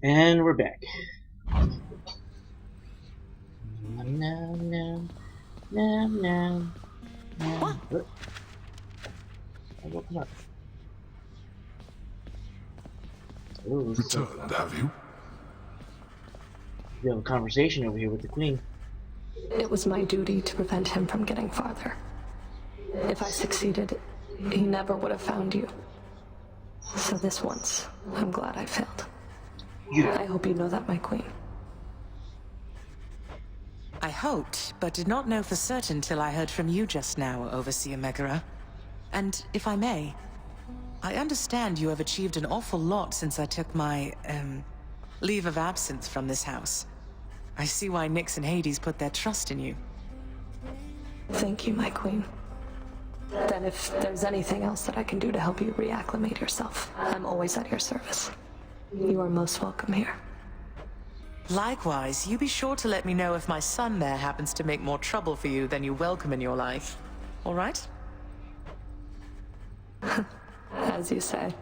And we're back. No, no, no, no, no. What? I woke him up. Ooh, Returned, have you? We have a conversation over here with the Queen. It was my duty to prevent him from getting farther. If I succeeded, he never would have found you. So this once, I'm glad I failed. Yeah. I hope you know that, my queen. I hoped, but did not know for certain till I heard from you just now, Overseer Megara. And if I may, I understand you have achieved an awful lot since I took my, leave of absence from this house. I see why Nyx and Hades put their trust in you. Thank you, my queen. Then if there's anything else that I can do to help you reacclimate yourself, I'm always at your service. You are most welcome here. Likewise, you be sure to let me know if my son there happens to make more trouble for you than you welcome in your life. All right? As you say.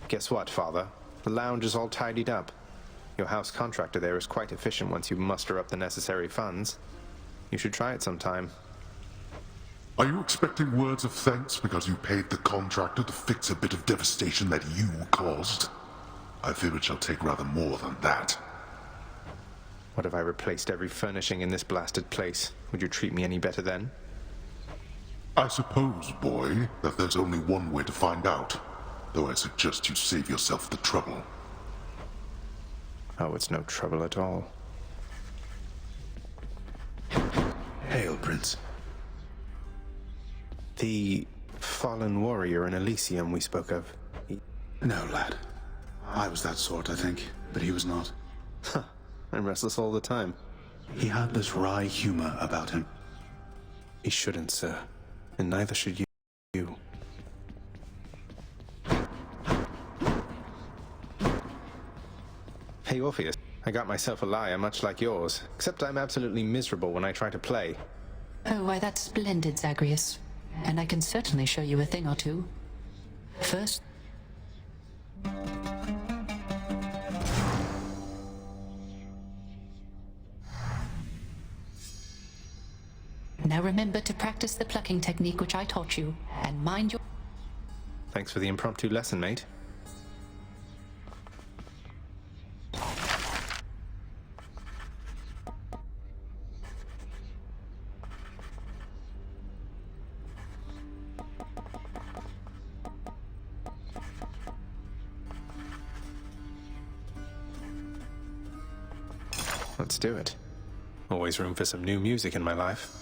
Guess what, Father? The lounge is all tidied up. Your house contractor there is quite efficient once you muster up the necessary funds. You should try it sometime. Are you expecting words of thanks because you paid the contractor to fix a bit of devastation that you caused? I fear it shall take rather more than that. What if I replaced every furnishing in this blasted place? Would you treat me any better then? I suppose, boy, that there's only one way to find out. Though I suggest you save yourself the trouble. Oh, it's no trouble at all. Hail, Prince. The fallen warrior in Elysium we spoke of. No, lad. I was that sort, I think, but he was not. Huh. I'm restless all the time. He had this wry humor about him. He shouldn't, sir. And neither should you. Hey, Orpheus. I got myself a lyre much like yours, except I'm absolutely miserable when I try to play. Oh, why, that's splendid, Zagreus. And I can certainly show you a thing or two. First... Now remember to practice the plucking technique which I taught you, and mind your... Thanks for the impromptu lesson, mate. Let's do it. Always room for some new music in my life.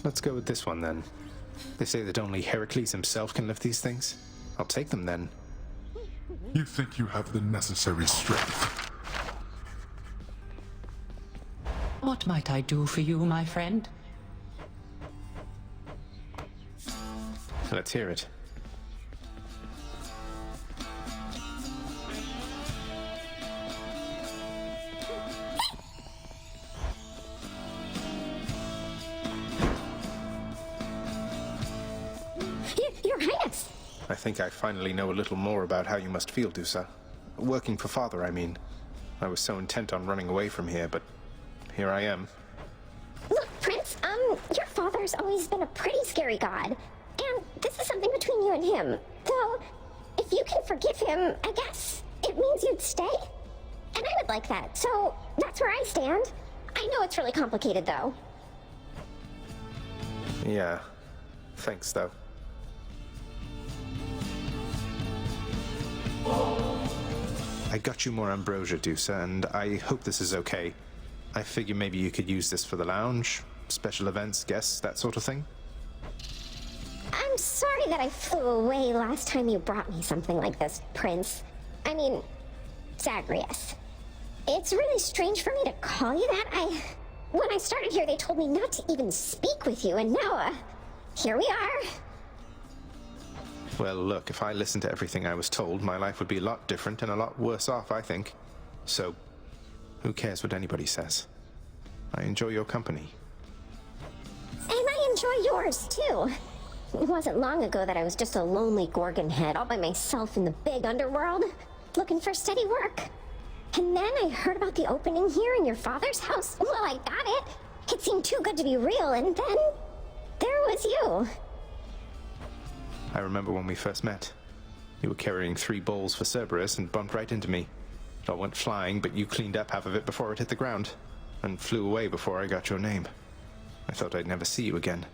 Let's go with this one then. They say that only Heracles himself can lift these things. I'll take them then. You think you have the necessary strength? What might I do for you, my friend? Let's hear it. Your Highness! I think I finally know a little more about how you must feel, Dusa. Working for Father, I mean. I was so intent on running away from here, but here I am. Look, Prince, your father's always been a pretty scary god. And this is something between you and him. Though, if you can forgive him, I guess it means you'd stay. And I would like that, so that's where I stand. I know it's really complicated, though. Yeah. Thanks, though. I got you more ambrosia, Dusa, and I hope this is okay. I figure maybe you could use this for the lounge, special events, guests, that sort of thing. I'm sorry that I flew away last time you brought me something like this, Prince. I mean, Zagreus. It's really strange for me to call you that. When I started here, they told me not to even speak with you, and now, here we are. Well, look, if I listened to everything I was told, my life would be a lot different and a lot worse off, I think. So, who cares what anybody says? I enjoy your company. And I enjoy yours, too. It wasn't long ago that I was just a lonely Gorgon head all by myself in the big underworld, looking for steady work. And then I heard about the opening here in your father's house. Well, I got it. It seemed too good to be real, and then there was you. I remember when we first met. You were carrying 3 bowls for Cerberus and bumped right into me. It all went flying, but you cleaned up half of it before it hit the ground, and flew away before I got your name. I thought I'd never see you again.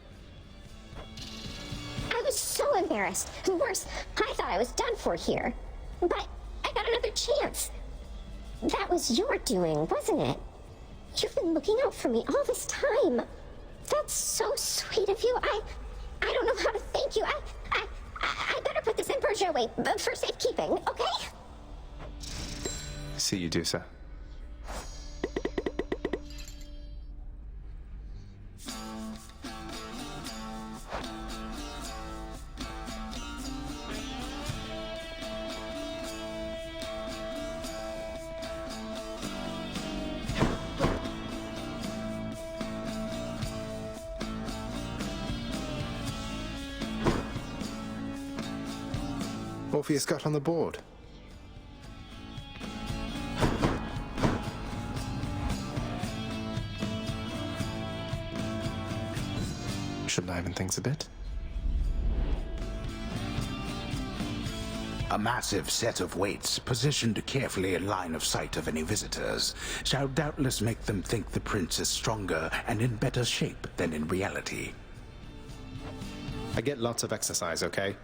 I was so embarrassed. And worse, I thought I was done for here. But I got another chance. That was your doing, wasn't it? You've been looking out for me all this time. That's so sweet of you. I don't know how to thank you. I better put this Emperor's away for safekeeping, okay? See you, Dusa. Orpheus got on the board. Should liven things a bit. A massive set of weights, positioned carefully in line of sight of any visitors, shall doubtless make them think the prince is stronger and in better shape than in reality. I get lots of exercise, okay?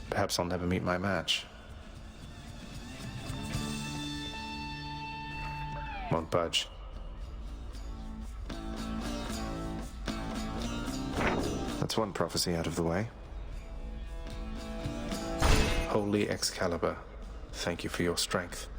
Perhaps I'll never meet my match. Won't budge. That's one prophecy out of the way. Holy Excalibur, thank you for your strength.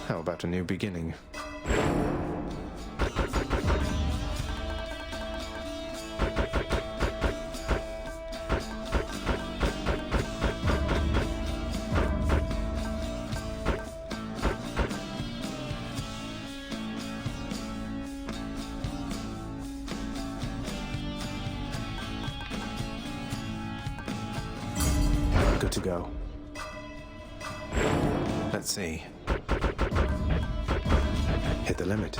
How about a new beginning? Good to go. Let's see. Hit the limit.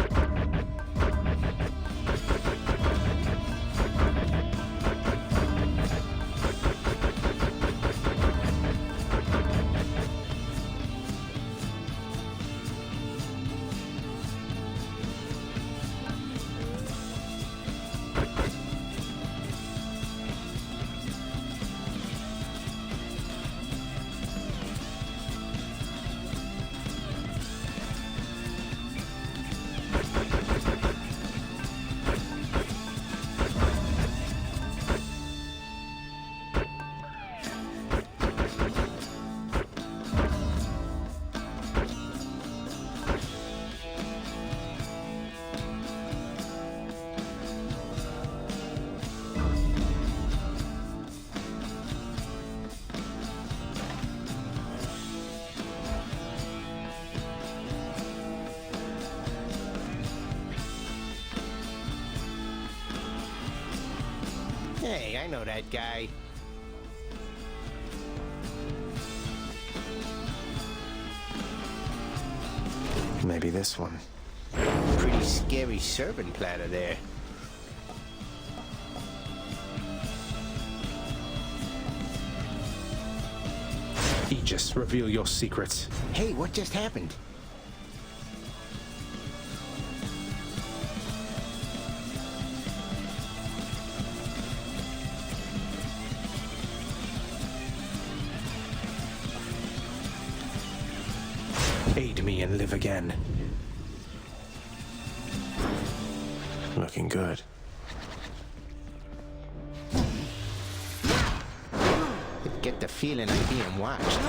Hey, I know that guy. Maybe this one. Pretty scary serving platter there. Aegis, reveal your secrets. Hey, what just happened? Aid me and live again. Looking good. Get the feeling I'm being watched.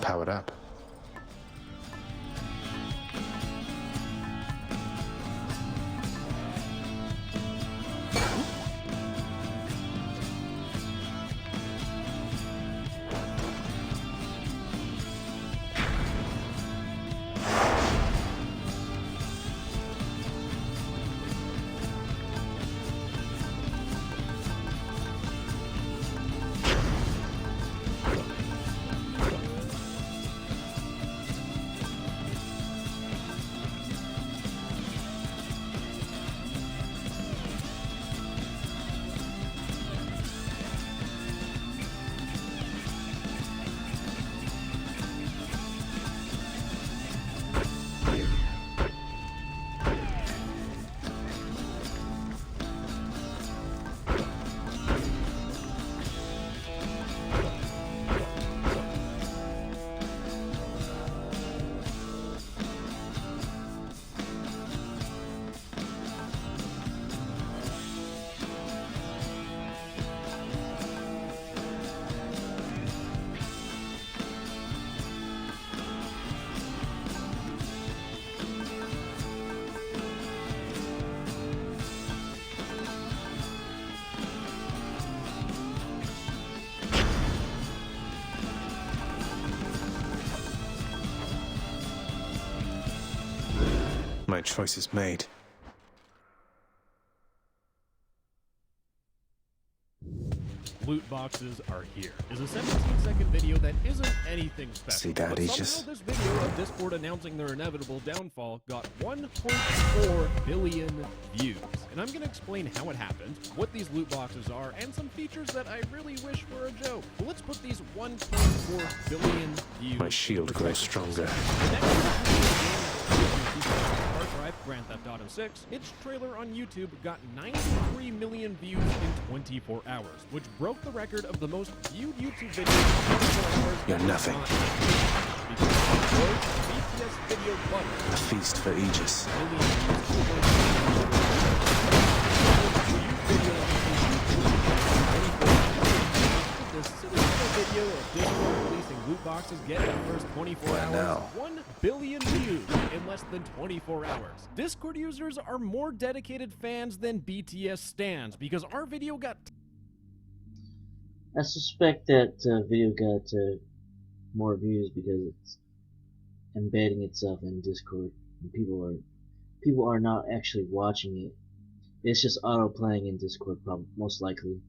Powered up. My choice is made. Loot boxes are here. Is a 17-second video that isn't anything special. See that, but Aegis? somehow this video of Discord announcing their inevitable downfall got 1.4 billion views. And I'm gonna explain how it happened, what these loot boxes are, and some features that I really wish were a joke. But let's put these 1.4 billion views. My shield grows stronger. Grand Theft Auto 6, its trailer on YouTube got 93 million views in 24 hours, which broke the record of the most viewed YouTube video in 24 hours. You're nothing. BTS video butter. A feast for Aegis. This silly little video of Discord releasing loot boxes getting the first 24 hours. Now. 1 billion views in less than 24 hours. Discord users are more dedicated fans than BTS stans because our video got... I suspect that video got more views because it's embedding itself in Discord. And people are not actually watching it. It's just auto playing in Discord, probably most likely.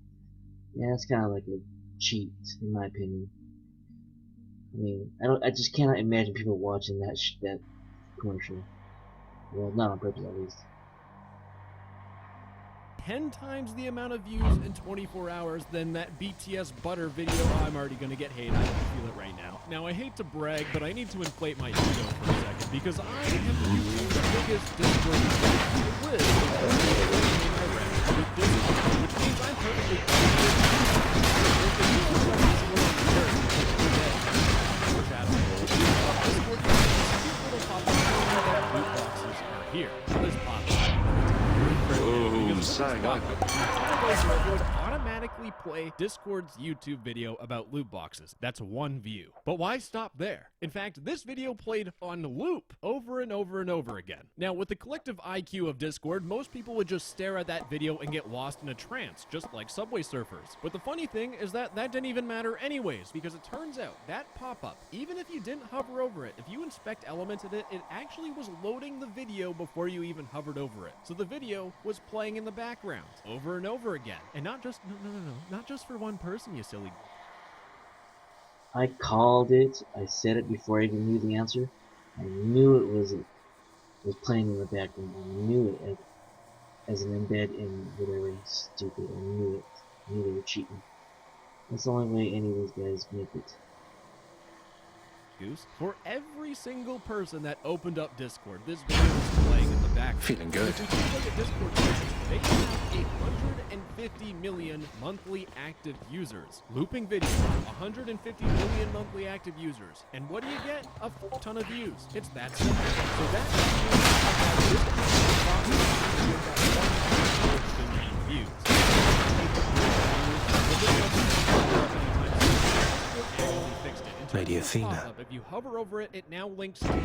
Yeah, it's kind of like a cheat, in my opinion. I mean, I just cannot imagine people watching that commercial. Well, not on purpose, at least. 10 times the amount of views in 24 hours than that BTS butter video. I'm already gonna get hate. I can feel it right now. Now, I hate to brag, but I need to inflate my ego for a second because I am YouTube's biggest Discord user. Rulez with Discord, which means I'm perfectly here. This pop. Sag, automatically play Discord's YouTube video about loot boxes. That's one view. But why stop there? In fact, this video played on loop over and over and over again. Now, with the collective IQ of Discord, most people would just stare at that video and get lost in a trance, just like Subway Surfers. But the funny thing is that didn't even matter anyways, because it turns out that pop-up, even if you didn't hover over it, if you inspect elements of it, it actually was loading the video before you even hovered over it. So the video was playing in the background over and over again. And not just, no, not just for one person, you silly. I called it. I said it before I even knew the answer. I knew it was playing in the background. I knew it as an embed in whatever stupid. I knew it. I knew they were cheating. That's the only way any of these guys make it. Goose. For every single person that opened up Discord, this video was playing in the background. Feeling good. If you take a look at Discord users, they have 150 million monthly active users. Looping video, 150 million monthly active users. And what do you get? A ton of views. It's that simple. So that means Lady Athena. If you hover over it, it now links to a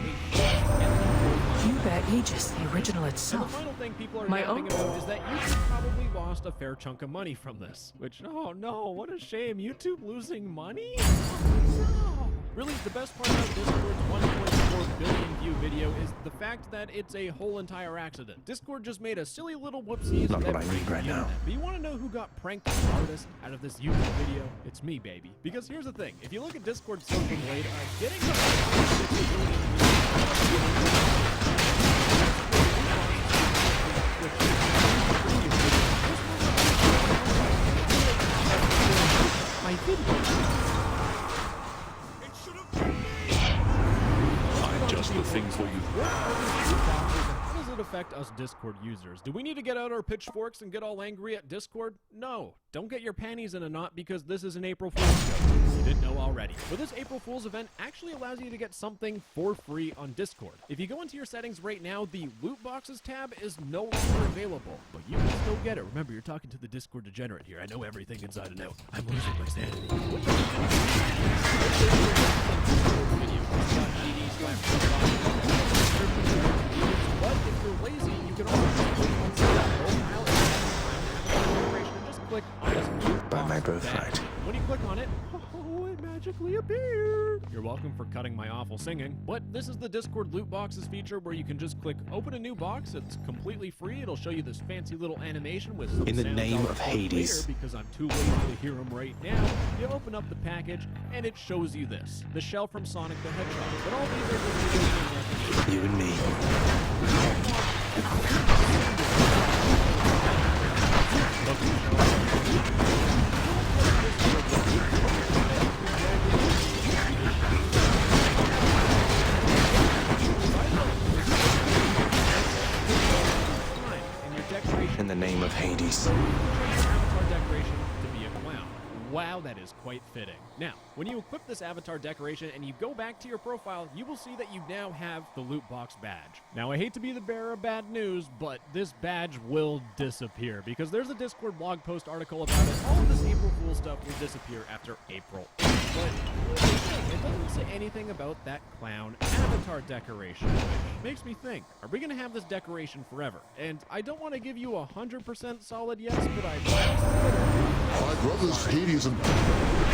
You bet Aegis, the original And itself. the final thing people are My yapping own? about is that YouTube probably lost a fair chunk of money from this. Which, oh no, what a shame. YouTube losing money? No. Really, the best part about Discord's 1.4 billion view video is the fact that it's a whole entire accident. Discord just made a silly little whoopsies. Not that what I need pranked right the now. internet. But you want to know who got pranked the hardest out of this YouTube video? It's me, baby. Because here's the thing. If you look at Discord's social blade, getting the 50 billion my video. I'm just the thing for you. How does it affect us Discord users? Do we need to get out our pitchforks and get all angry at Discord? No. Don't get your panties in a knot because this is an April Fool's joke. You didn't know already. But this April Fool's event actually allows you to get something for free on Discord. If you go into your settings right now, the loot boxes tab is no longer available, but you can still get it. Remember, you're talking to the Discord degenerate here. I know everything inside and out. I'm losing my sanity. But if you're lazy, you can also click on profile and just click on this loot By my box birthright. badge. When you click on it, oh, it magically appeared. You're welcome for cutting my awful singing. But this is the Discord loot boxes feature where you can just click open a new box. It's completely free. It'll show you this fancy little animation with some In the sounds name I'll of record Hades. later because I'm too lazy to hear them right now. You open up the package and it shows you this. The shell from Sonic the Hedgehog. But all these are just You and me. In the name of Hades. avatar decoration to be a clown. Wow, that is quite fitting. Now, when you equip this avatar decoration and you go back to your profile, you will see that you now have the loot box badge. Now, I hate to be the bearer of bad news, but this badge will disappear because there's a Discord blog post article about it. All of this April Fool stuff will disappear after April 8th. But it doesn't say anything about that clown avatar decoration, which makes me think, are we going to have this decoration forever? And I don't want to give you 100% solid yes, but My brother's Hades and... it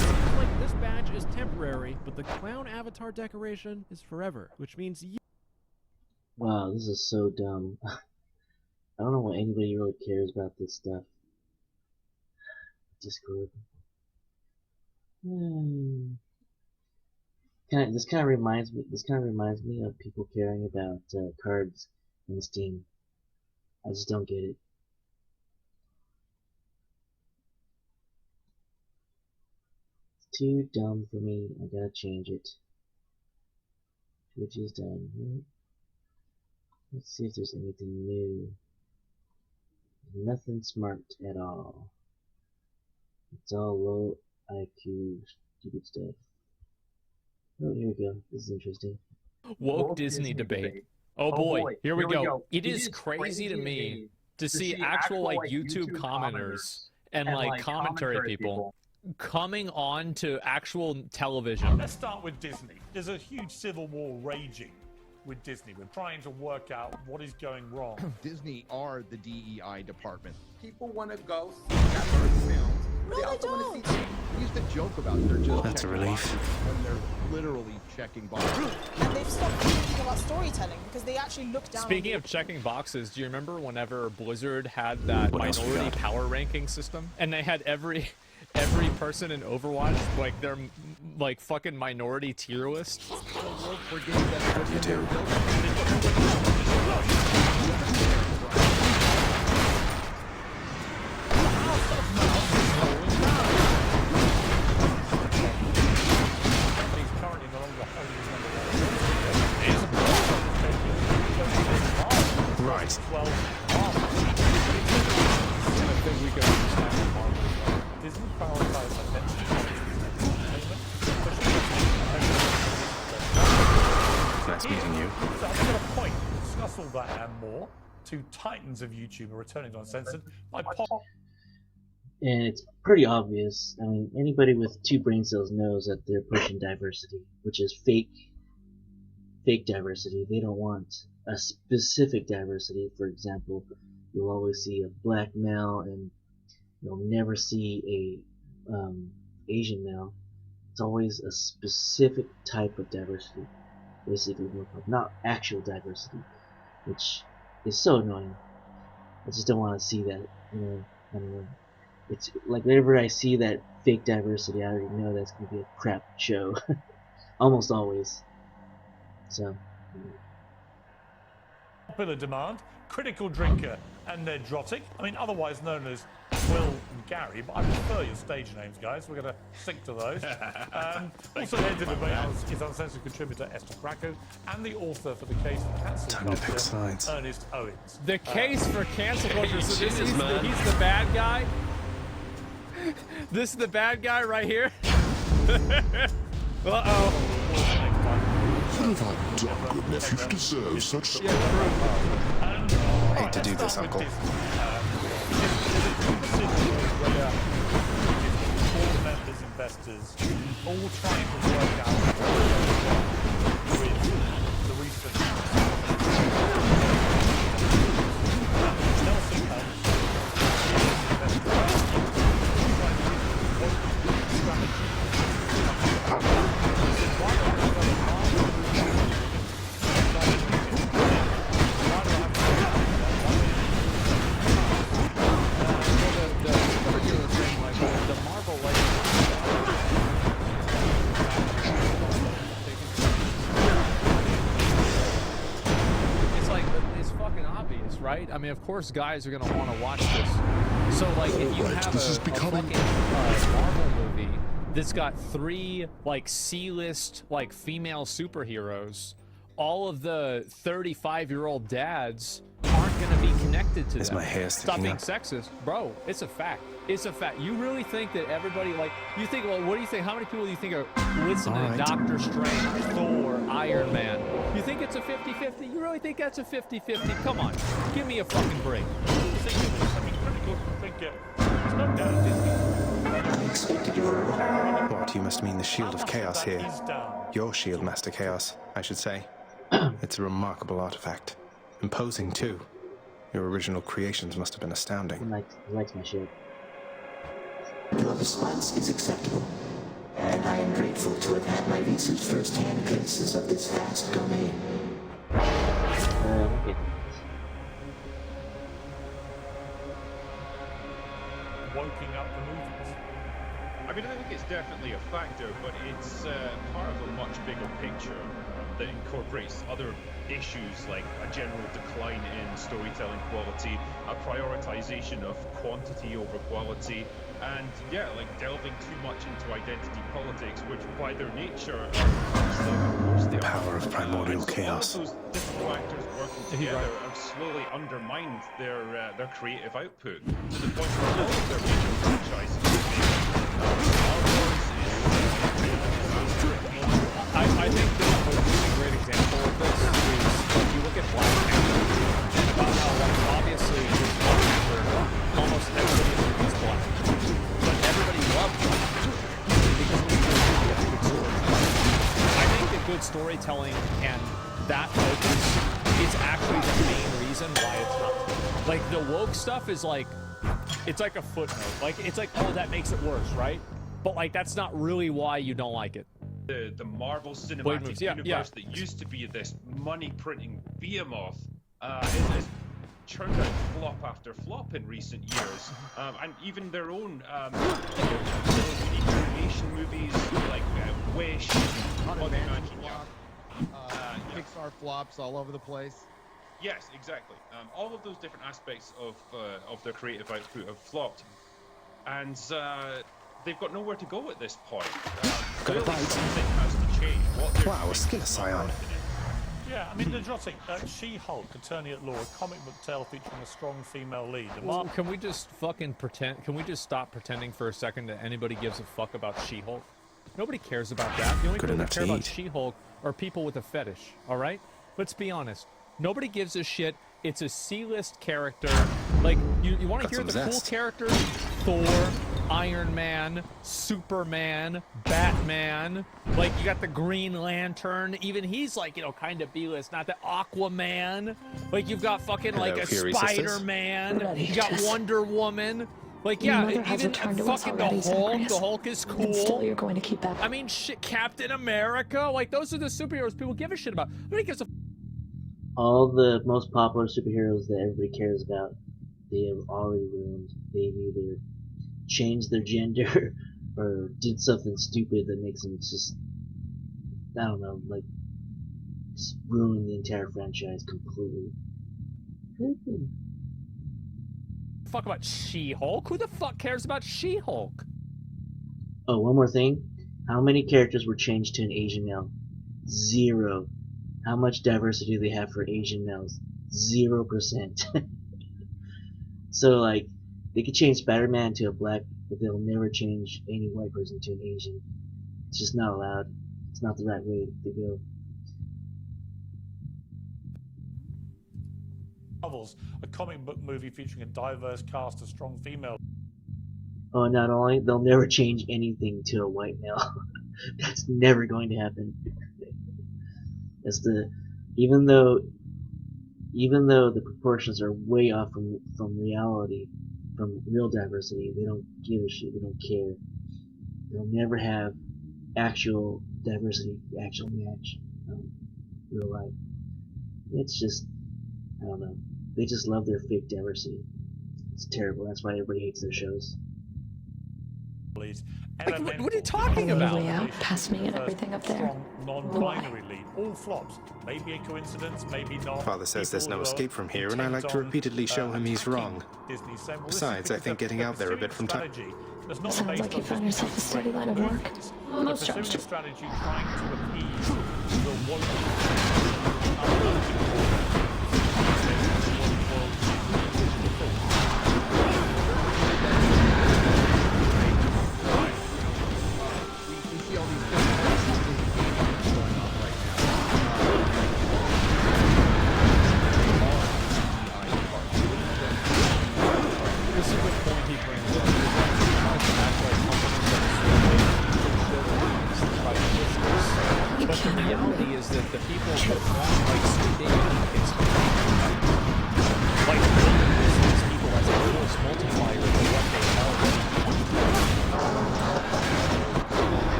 seems like this badge is temporary, but the clown avatar decoration is forever, which means Wow, this is so dumb. I don't know why anybody really cares about this stuff. Discord. This kind of reminds me of people caring about cards in Steam. I just don't get it. It's too dumb for me. I gotta change it. Which is done. Let's see if there's anything new. Nothing smart at all. It's all low IQ stupid stuff. Oh, here we go. This is interesting. Woke Disney debate. Oh boy, here we go. It is crazy to me to see actual like YouTube commenters and like commentary people coming on to actual television. Let's start with Disney. There's a huge civil war raging with Disney. We're trying to work out what is going wrong. Disney are the DEI department. People want to go see that films. No, they also want to see. We used to joke about they're just. That's a relief. When they're literally checking boxes. And they've stopped thinking about storytelling because they actually look down. Speaking of checking boxes, do you remember whenever Blizzard had that minority power ranking system, and they had every person in Overwatch like their like fucking minority tier list? You do. Right. Disney prioritized Nice meeting you. So I've got a point. Discuss all that and more. Two titans of YouTube are returning to Uncensored by Pop. And it's pretty obvious. I mean, anybody with 2 brain cells knows that they're pushing diversity, which is fake diversity. They don't want a specific diversity. For example, you'll always see a black male, and you'll never see a Asian male. It's always a specific type of diversity, basically, not actual diversity, which is so annoying. I just don't want to see that. I don't know. It's like whenever I see that fake diversity, I already know that's gonna be a crap show. Almost always. So. Popular demand, critical drinker, and Nedrotic. I mean, otherwise known as Will and Gary, but I prefer your stage names, guys. We're going to stick to those. Also, the editor is Uncensored contributor Esther Krakow and the author for the case for cancel culture, Ernest Owens. The case for cancel culture. So he's the bad guy. This is the bad guy right here. Uh-oh. What have I done, good nephew, to deserve such... I hate to do this, Uncle. Board members, investors, all trying to work out with the recent Nelson right? I mean, of course, guys are going to want to watch this. So, like, if you have a fucking Marvel movie that's got 3, like, C-list, like, female superheroes, all of the 35-year-old dads aren't going to be connected to them. My hair Stop sticking being up? sexist. Bro, it's a fact. It's a fact. You really think that everybody, like, you think, well, what do you think? How many people do you think are listening to Doctor Strange, Thor, Iron Man? You think it's a 50-50? You really think that's a 50-50? Come on. Give me a fucking break. What, you must mean the Shield of Chaos here. Your shield, Master Chaos, I should say. It's a remarkable artifact. Imposing, too. Your original creations must have been astounding. He likes my shield. Your response is acceptable, and I am grateful to have had my recent first-hand glimpses of this vast domain. Okay. Woking up the movies. I mean, I think it's definitely a factor, but it's part of a much bigger picture that incorporates other issues like a general decline in storytelling quality, a prioritization of quantity over quality, and yeah, like delving too much into identity politics, which by their nature The power of primordial chaos. All of those different factors working together have slowly undermined their creative output to the point where all of their major franchises I think a really great example of this is if you look at Black Panther, and about how, like, obviously with Black Panther, almost everybody in the movie is black. storytelling and that focus is actually the main reason why it's not. Like, the woke stuff is like, it's like a footnote. Like, it's like, oh, that makes it worse, right? But, like, that's not really why you don't like it. The Marvel Cinematic Universe that used to be this money-printing behemoth has churned out flop after flop in recent years. And even their own unique animation movies like Wish, Pixar flops all over the place. Yes, exactly. All of those different aspects of their creative output have flopped, and they've got nowhere to go at this point. Clearly something has to change. Wow, a skill scion. Yeah, I mean, the Drotic, She-Hulk, Attorney at Law, a comic book tale featuring a strong female lead. Well, can we just fucking pretend? Can we just stop pretending for a second that anybody gives a fuck about She-Hulk? Nobody cares about that. The only people that care about She-Hulk are people with a fetish, all right? Let's be honest. Nobody gives a shit. It's a C-list character. Like, you want to hear the cool characters? Thor, Iron Man, Superman, Batman. Like, you got the Green Lantern. Even he's like, you know, kind of B-list. Not the Aquaman. Like, you've got fucking like a Spider-Man. You got Wonder Woman. Like, yeah, even fucking the Hulk is cool. And still you're going to keep that. I mean, shit, Captain America. Like, those are the superheroes people give a shit about. Nobody gives a. All the most popular superheroes that everybody cares about, they have already ruined. They've either changed their gender or did something stupid that makes them just, I don't know, like, just ruin the entire franchise completely. Fuck about She-Hulk? Who the fuck cares about She-Hulk? Oh, one more thing. How many characters were changed to an Asian male? 0. How much diversity do they have for Asian males? 0%. So, like, they could change Spider-Man to a black, but they'll never change any white person to an Asian. It's just not allowed. It's not the right way to go. Novels, a comic book movie featuring a diverse cast of strong female. Oh, not only, they'll never change anything to a white male. That's never going to happen. Even though the proportions are way off from reality, from real diversity, they don't give a shit. They don't care. They'll never have actual diversity, actual match, real life. It's just, I don't know. They just love their fake diversity. It's terrible. That's why everybody hates their shows. Like, what are you talking about? Out past me and everything up there. Non-binary lead, all flops. Maybe a coincidence, maybe not. Father says there's no escape from here, and I like to repeatedly show him he's wrong. Besides, I think getting out there a bit from time. Sounds like you found yourself a steady line of work. Most jobs do. Strategy trying to appease the woke.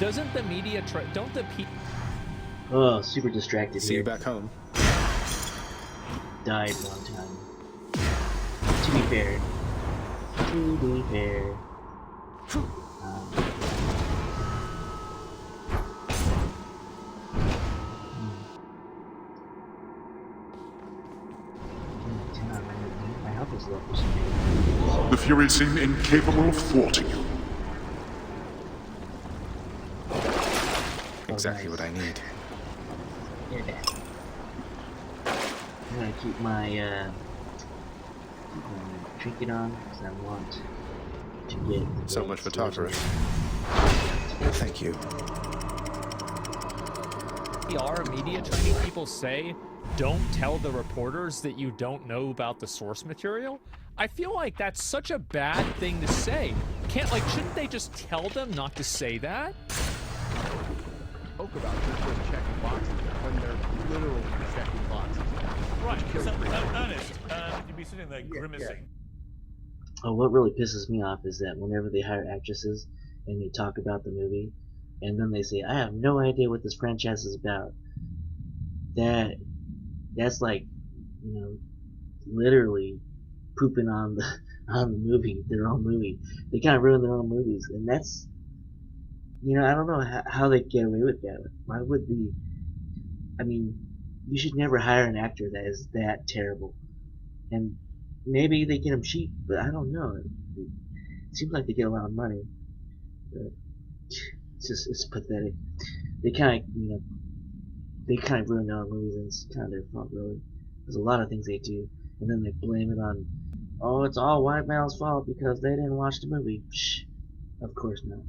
Doesn't the media don't the people? Oh, super distracted. See here. you back home. Died one time. To be fair. My health is low for some reason. The Furies seem incapable of thwarting you. Exactly what I need. Yeah. I'm gonna keep my trinket on because I want to get. So much for Tartarus. Thank you. PR media training people say, don't tell the reporters that you don't know about the source material. I feel like that's such a bad thing to say. Shouldn't they just tell them not to say that? Spoke about just checking boxes when they're literally checking boxes. Right, so Ernest, you'd be sitting there grimacing. Oh, what really pisses me off is that whenever they hire actresses and they talk about the movie, and then they say, I have no idea what this franchise is about. That's like, literally pooping on the movie, their own movie. They kind of ruin their own movies, and that's, I don't know how they get away with that. Why would you should never hire an actor that is that terrible. And maybe they get them cheap, but I don't know. It seems like they get a lot of money. But it's pathetic. They kind of ruin their own movies, and it's kind of their fault, really. There's a lot of things they do, and then they blame it on, oh, it's all white male's fault because they didn't watch the movie. Psh, of course not.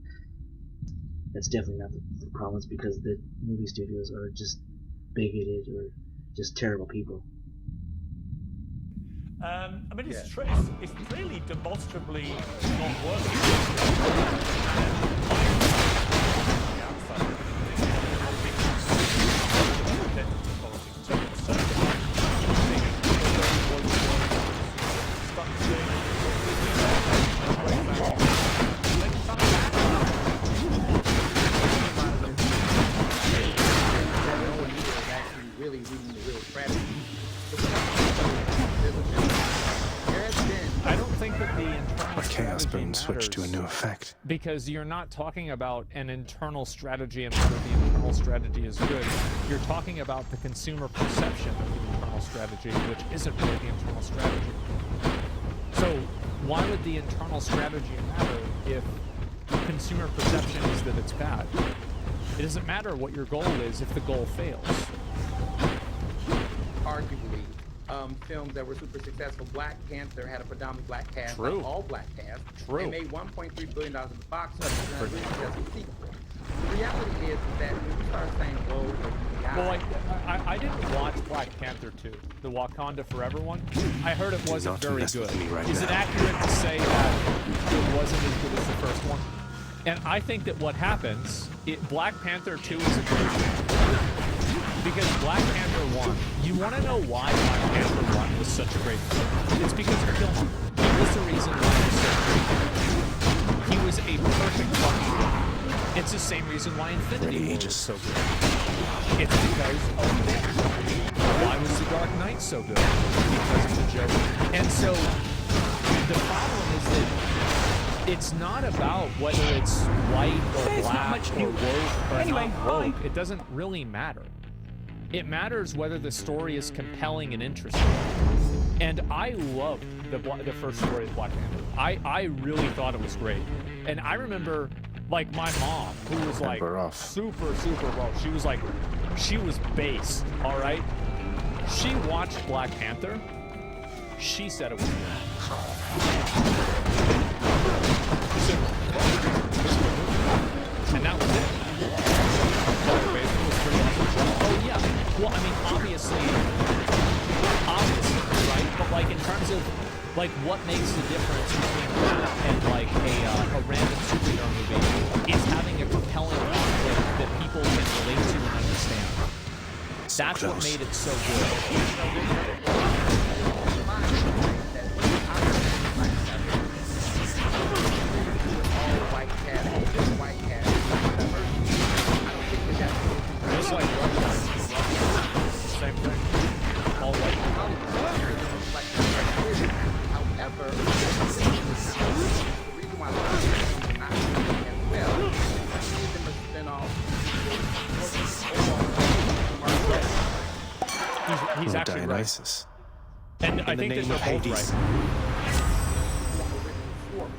That's definitely not the problem. It's because the movie studios are just bigoted or just terrible people. It's clearly demonstrably not working. Really reading the real strategy. I don't think that the internal Chaos Boom switched to a new effect. Because you're not talking about an internal strategy and whether the internal strategy is good. You're talking about the consumer perception of the internal strategy, which isn't really the internal strategy. So why would the internal strategy matter if consumer perception is that it's bad? It doesn't matter what your goal is if the goal fails. Arguably, films that were super successful. Black Panther had a predominantly black cast, True. like all black cast. True. They made $1.3 billion in the box office and had a really successful sequel. The reality is that when you start saying, I didn't watch Black Panther 2, the Wakanda Forever one. I heard it wasn't very good. Is it accurate to say that it wasn't as good as the first one? And I think that what happens, Black Panther 2 is a great film. Because Black Panther 1, you want to know why Black Panther 1 was such a great film? It's because of Killmonger. He was the reason why it was so great. He was a perfect fucking villain. It's the same reason why Infinity War is so good. It's because of that. Why was The Dark Knight so good? Because of the Joker. And so, the problem is that it's not about whether it's white or black or woke or not woke. It doesn't really matter. It matters whether the story is compelling and interesting. And I loved the first story of Black Panther. I really thought it was great. And I remember, like, my mom, who was like super, super woke. She was based, all right? She watched Black Panther. She said it was good. And that was it. Oh yeah. Well, I mean, obviously, right? But like in terms of like what makes the difference between that and like a random superhero movie is having a compelling conflict that people can relate to and understand. That's what made it so good. crisis. And I In the think that name of they're both Hades. right.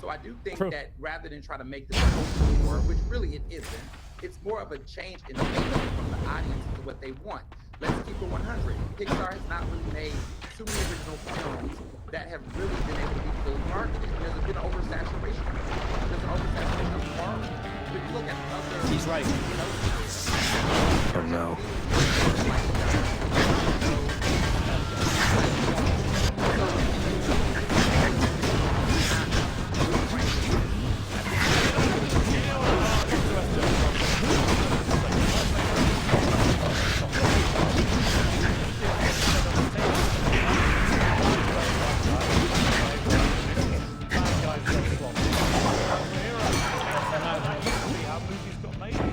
So I do think True. that rather than try to make this a cultural war, which really it isn't, it's more of a change in thinking from the audience to what they want. Let's keep it 100. Pixar has not really made too many original films that have really been able to be fully marketed. There's been an oversaturation. There's an oversaturation of Marvel. But you look at other... He's right. Oh no.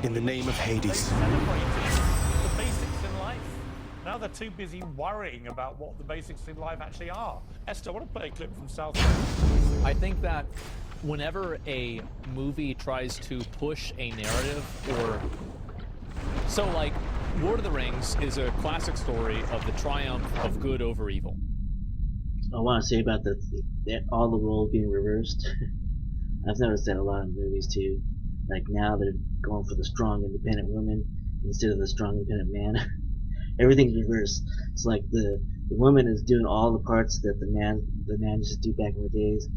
In the name of Hades. The basics in life. Now they're too busy worrying about what the basics in life actually are. Esther, I want to play a clip from South. I think that whenever a movie tries to push a narrative or... So, like, Lord of the Rings is a classic story of the triumph of good over evil. I want to say about all the roles being reversed. I've noticed that a lot in movies too. Like now they're going for the strong independent woman instead of the strong independent man. Everything's reversed. It's like the woman is doing all the parts that the man used to do back in the days,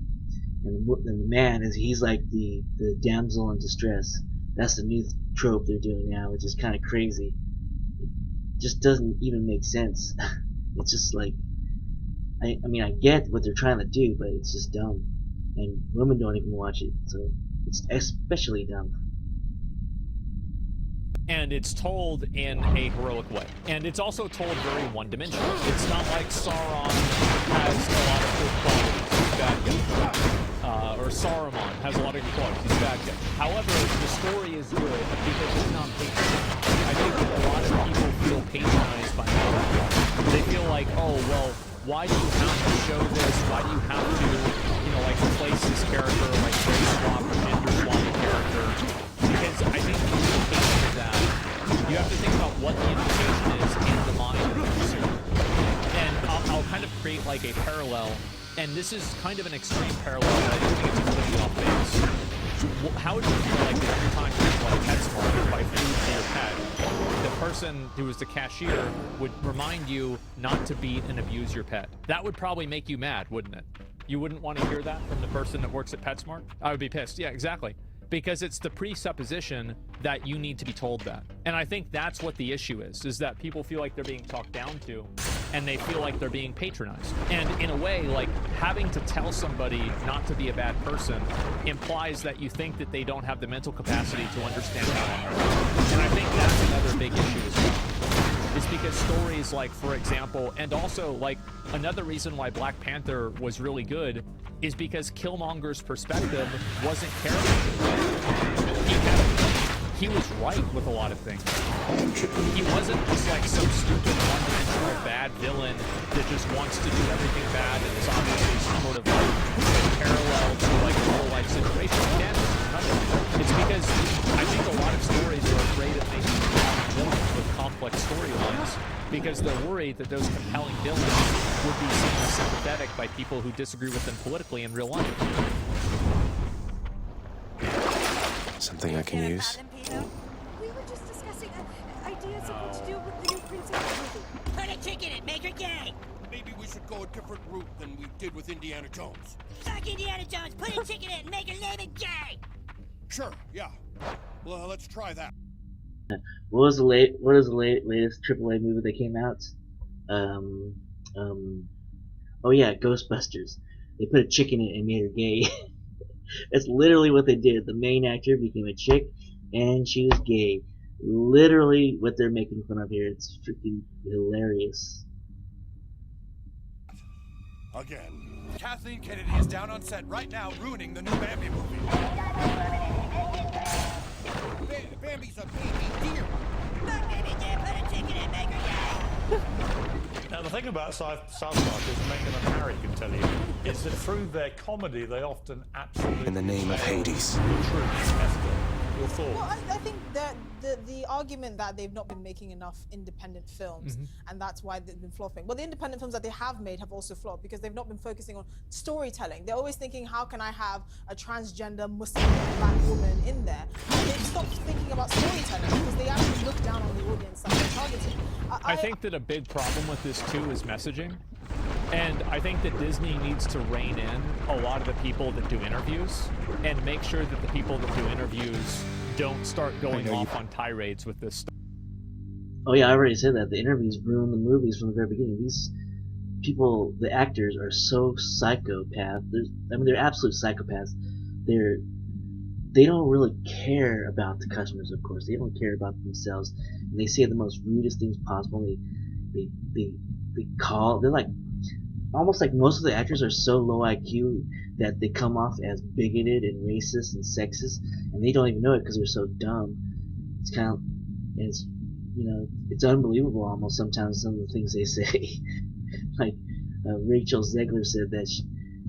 and the man he's like the damsel in distress. That's the new trope they're doing now, which is kind of crazy. It just doesn't even make sense. It's just like I mean I get what they're trying to do, but it's just dumb, and women don't even watch it, so it's especially dumb. And it's told in a heroic way. And it's also told very one-dimensional. It's not like Sauron has a lot of good qualities, he's bad guy. Or Saruman has a lot of good qualities, he's bad guy. However, the story is good because it's not patronized. I think that a lot of people feel patronized by that. They feel like, oh, well, why do you have to show this? Why do you have to, like, replace this character, like, race swap or gender swap a character? Because I think when you think of that, you have to think about what the implication is in the mind of the consumer. And I'll kind of create, like, a parallel, and this is kind of an extreme parallel, but I think it's completely off base. How would you feel like if you're talking about a PetSmart by food for your pet? The person who was the cashier would remind you not to beat and abuse your pet. That would probably make you mad, wouldn't it? You wouldn't want to hear that from the person that works at PetSmart? I would be pissed. Yeah, exactly. Because it's the presupposition that you need to be told that. And I think that's what the issue is that people feel like they're being talked down to, and they feel like they're being patronized. And in a way, like, having to tell somebody not to be a bad person implies that you think that they don't have the mental capacity to understand how to learn. And I think that's another big issue as well. Is because stories like, for example, and also, like, another reason why Black Panther was really good is because Killmonger's perspective wasn't carried. He was right with a lot of things. He wasn't just like some stupid one-dimensional bad villain that just wants to do everything bad and is obviously sort of like parallel to like a real-life situation. It's because I think a lot of stories are afraid of making villains with complex storylines because they're worried that those compelling villains would be seen as sympathetic by people who disagree with them politically in real life. Something I can use? We were just discussing ideas of what to do with the new Princess movie. Put a chick in it, make her gay! Maybe we should go a different route than we did with Indiana Jones. Fuck Indiana Jones, put a chick in it and make her name it gay! Sure, yeah. Well, let's try that. What is the latest AAA movie that came out? Oh yeah, Ghostbusters. They put a chick in it and made her gay. That's literally what they did. The main actor became a chick, and she was gay. Literally what they're making fun of here. It's freaking hilarious. Again. Kathleen Kennedy is down on set right now, ruining the new Bambi movie. Bambi's a baby deer. Fuck baby deer, put a chick in it, make her gay! Now the thing about South Park is, Megan and Harry can tell you, is that through their comedy they often absolutely... In the name of Hades. The truth. Esther, your thoughts? Well, I think that the argument that they've not been making enough independent films and that's why they've been flopping. Well, the independent films that they have made have also flopped because they've not been focusing on storytelling. They're always thinking, how can I have a transgender Muslim black woman in there? And they've stopped thinking about storytelling because they actually look down on the audience that they're targeting. I think that a big problem with this too is messaging. And I think that Disney needs to rein in a lot of the people that do interviews and make sure that the people that do interviews don't start going off on tirades with this stuff. Oh yeah, I already said that. The interviews ruin the movies from the very beginning. These people, the actors, are so psychopath. They're absolute psychopaths. They don't really care about the customers, of course. They don't care about themselves, and they say the most rudest things possible. They're like, almost like most of the actors are so low IQ that they come off as bigoted and racist and sexist, and they don't even know it because they're so dumb. It's kind of, it's unbelievable almost sometimes some of the things they say. Like Rachel Zegler said that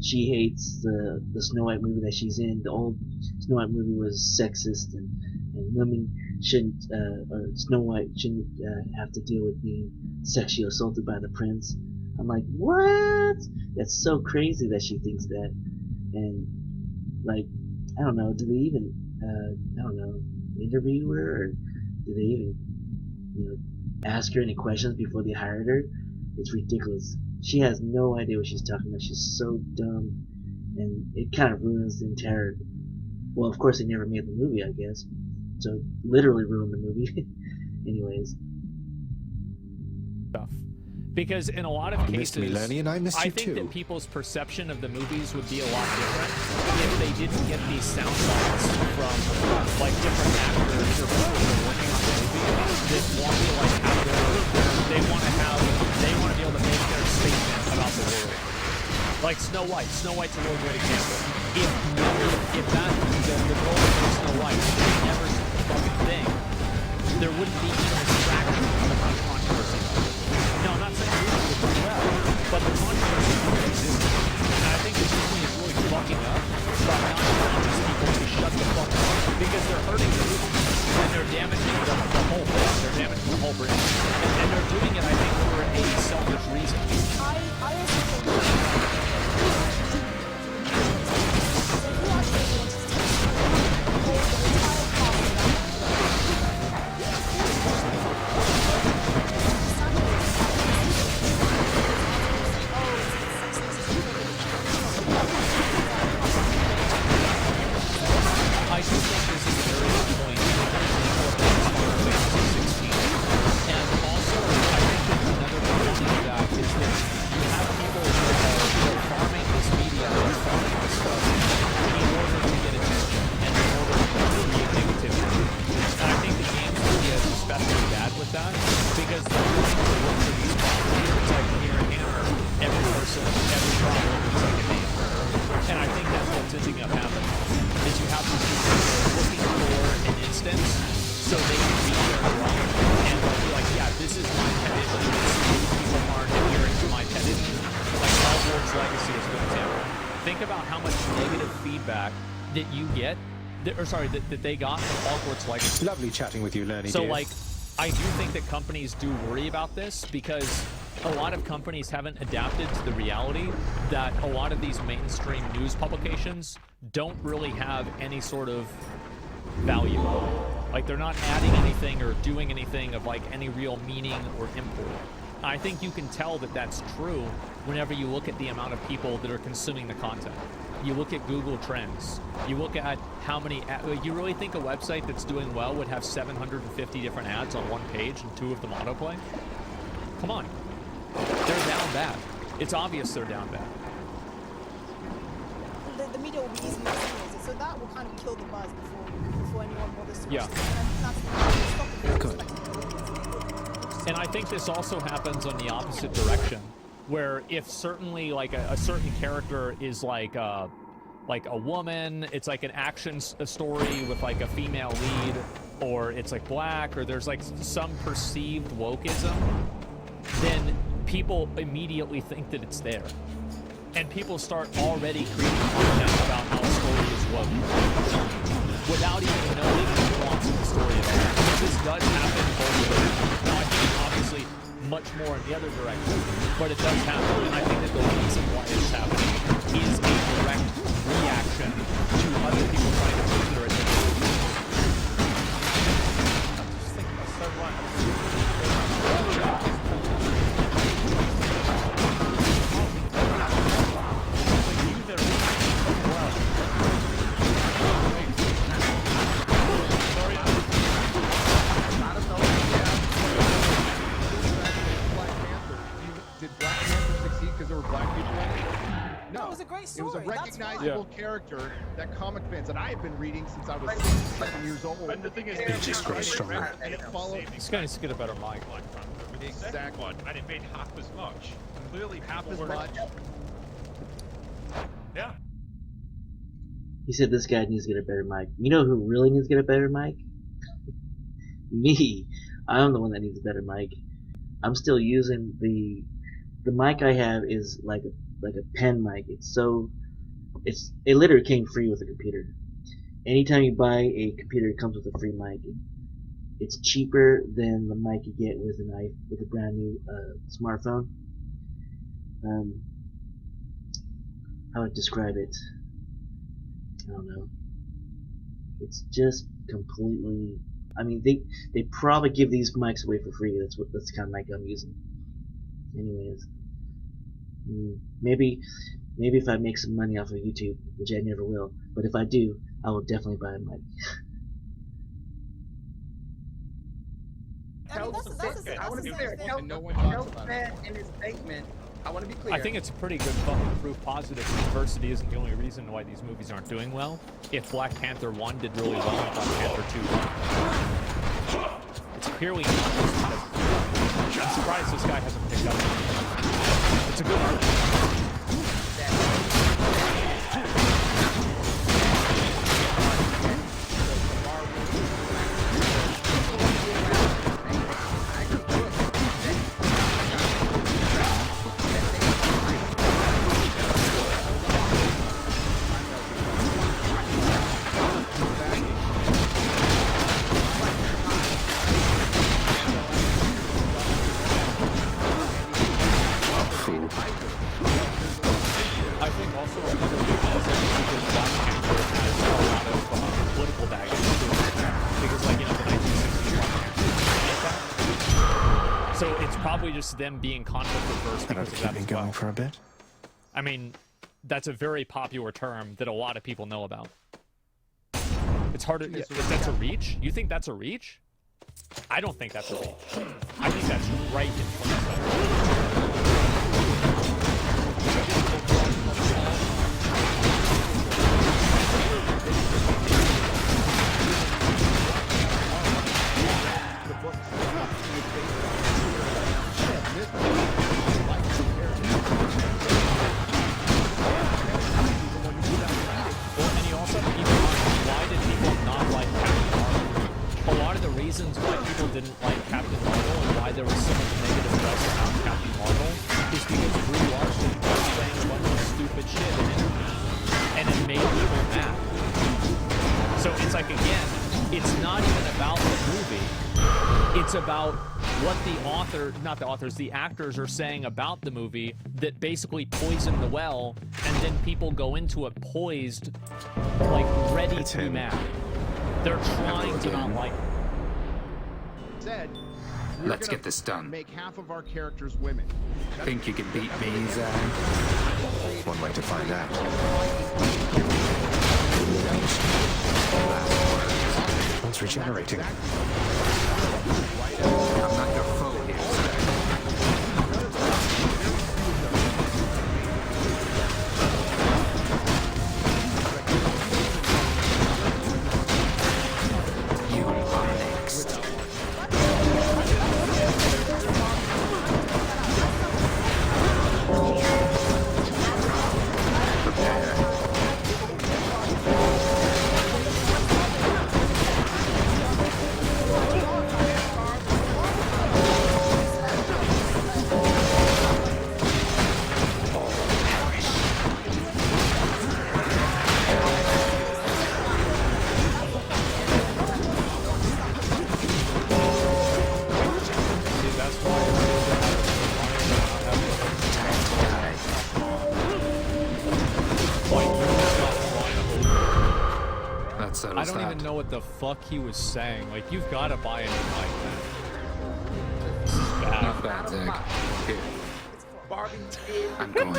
she hates the Snow White movie that she's in. The old Snow White movie was sexist, and women shouldn't, or Snow White shouldn't have to deal with being sexually assaulted by the prince. I'm like, what? That's so crazy that she thinks that. And like, I don't know, do they even, interview her, or do they even, ask her any questions before they hired her? It's ridiculous. She has no idea what she's talking about. She's so dumb, and it kind of ruins the entire. Well, of course, they never made the movie, I guess. So literally ruined the movie. Anyways. Stuff. Because in a lot of cases, I think that people's perception of the movies would be a lot different if they didn't get these sound bites from like different actors or people that are working on the movie that want to like have they want to be able to make their statement about the world. Like Snow White. Snow White's a real great example. If the girl that plays Snow White never said the fucking thing, there wouldn't be even a fraction of the controversy. No, I'm not saying the movie would do well, but the controversy would exist. And I think the Disney is really fucking up by not allowing these people to shut the fuck up because they're hurting the movie and they're damaging the whole thing. They're damaging the whole brand. And they're doing it, I think, for a selfish reason. I also think that they got from Hogwarts Legacy. Lovely chatting with you, Lerny. So, dear. like, I do think that companies do worry about this because a lot of companies haven't adapted to the reality that a lot of these mainstream news publications don't really have any sort of value. Like, they're not adding anything or doing anything of, like, any real meaning or import. I think you can tell that that's true whenever you look at the amount of people that are consuming the content. You look at Google Trends. You look at how many... You really think a website that's doing well would have 750 different ads on one page and 2 of them autoplay? Come on. They're down bad. It's obvious they're down bad. The media will be easily estimated, so that will kind of kill the buzz before anyone bothers to watch this. And I think this also happens on the opposite direction, where if certainly like a certain character is like a woman, it's like an action story with like a female lead, or it's like black, or there's like some perceived wokeism, then people immediately think that it's there. And people start already creating content about how a story is woke without even knowing the nuance of the story at all. this does happen both ways. Now, I think obviously much more in the other direction, but it does happen, and I think that the reason why it's happening is a direct reaction to other people trying to push their agenda. It was a recognizable character that comic fans that I have been reading since I was 7 years old. And the thing is, It just grows stronger. This guy needs to get a better mic. Exactly. And it made half as much. Clearly, half as much. Yeah. He said this guy needs to get a better mic. You know who really needs to get a better mic? Me. I'm the one that needs a better mic. I'm still using the mic I have is like a pen mic. It literally came free with the computer. Anytime you buy a computer, it comes with a free mic. It's cheaper than the mic you get with a brand new smartphone. How would I describe it? I don't know. It's just completely. I mean, they probably give these mics away for free. That's the kind of mic I'm using. Anyways, maybe if I make some money off of YouTube, which I never will, but if I do, I will definitely buy a mic. I want to be clear. No one talks about said in his statement, I want to be clear. I think it's a pretty good fucking proof positive that diversity isn't the only reason why these movies aren't doing well. If Black Panther 1 did really well and Black Panther 2 won. It's clearly not just because I'm surprised this guy hasn't picked up. It's a good argument. I think also another reason is because Black Panther has a lot of political baggage to it. Because, like, you know, the 1960s Black Panther, so it's probably just them being conflict averse because of that as well. For a bit. I mean, that's a very popular term that a lot of people know about. It's hard to. That's a reach? You think that's a reach? I don't think that's a reach. I think that's right in front of them. Reasons why people didn't like Captain Marvel and why there was so much negative buzz around Captain Marvel is because Brie Larson was saying a bunch of stupid shit in interviews, and it made people mad. So it's like, again, it's not even about the movie. It's about what the actors are saying about the movie that basically poisoned the well, and then people go into it poised, like ready to be mad. They're trying to not like it. Said, let's get this done. Make half of our characters women. Think you can beat me, Zach? One way to find out. One's regenerating. I'm not your foe here, Zach. that settles I don't that. even know what the fuck he was saying. Like, you've got to buy anything like that. This is bad. Not bad, Zach. Here. Barbie did. I'm going.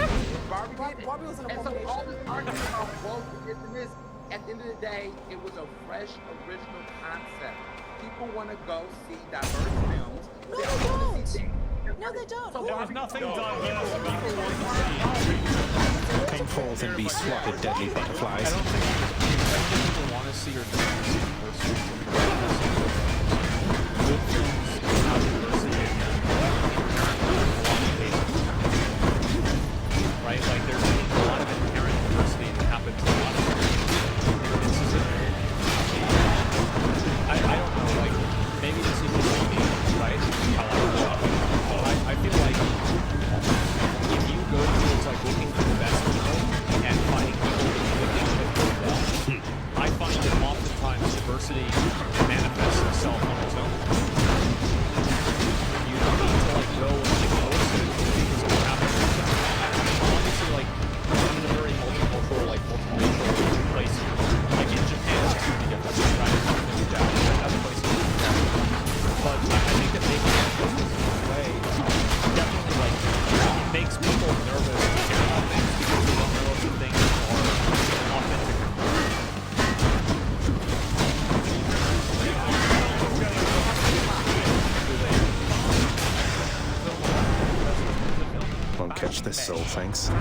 Barbie was an And so abomination. all this argument about wokeness, at the end of the day, it was a fresh, original concept. People want to go see diverse films. No, they don't. No, they don't. There was nothing diverse. Come forth and be swatted, deadly butterflies. I don't think people want to see your diversity. Good films have diversity in them. Right? Like, there's a lot of inherent diversity that happens in a lot of this is I don't know, like, maybe this is just me, right? I feel like if you go towards, like, looking for the best people and finding people that you think well, I find that oftentimes diversity manifests itself on its own. You don't need to, like, go and like force it because of what happens. Obviously, like, I'm in a very multicultural, like, multiracial place here. Like, in Japan, it's completely different. Right? It's down. Other places, but I think that making it this way definitely, like, it makes people nervous to care about things because they don't know if the things are authentic. Won't catch this soul, thanks. They're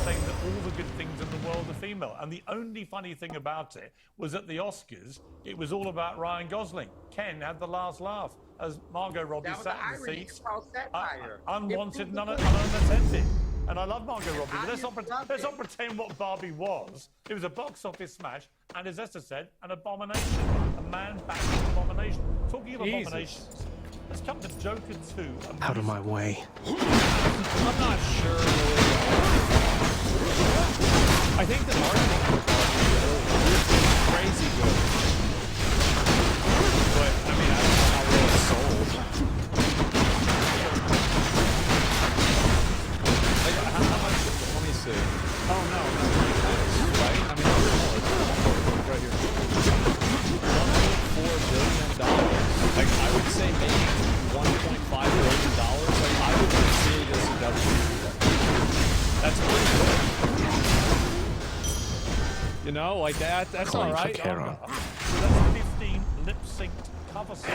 saying that all the good things in the world are female. And the only funny thing about it was at the Oscars, it was all about Ryan Gosling. Ken had the last laugh as Margot Robbie That was sat the in the irony. seats, It's called satire. unwanted, It proved unattended. And I love Margot Robbie, but let's Audience not pretend what Barbie was. It was a box office smash, and as Esther said, an abomination. A man-bashing abomination. Talking of Jesus. abominations, let's come to Joker 2. Out of my way. I'm not sure. I think the marketing is crazy good. But, I mean, I don't know how well it's sold. Like, how much? Let me see. Oh, no. Right? I mean, it's right here. $1.4 billion. Like, I would say maybe $1.5 billion. Like, I would consider this a W. That's pretty good. You know, like that's all right. So that's 15 lip-synced cover songs.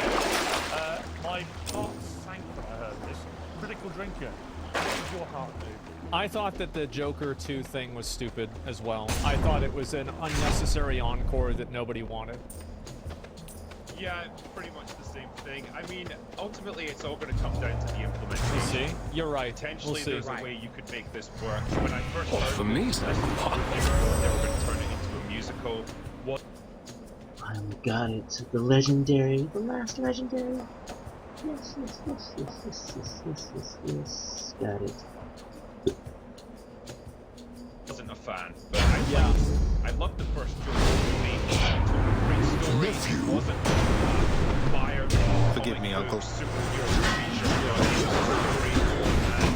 My heart sank when I heard this. Critical Drinker, what did your heart do? I thought that the Joker 2 thing was stupid as well. I thought it was an unnecessary encore that nobody wanted. Yeah, it's pretty much the same thing. I mean, ultimately, it's all going to come down to the implementation. You see? You're right. Potentially, We'll there's see. a way you could make this work. When I first Well, heard for me, this, they were going to turn it into a musical. What? Finally got it. The legendary, the last legendary. Yes, yes, yes, yes, yes, yes, yes, yes, yes. Got it. Wasn't a fan, but I loved the first Joker movie. Told a great story. It wasn't fire. Forgive me, Uncle. Superhero feature. It was great and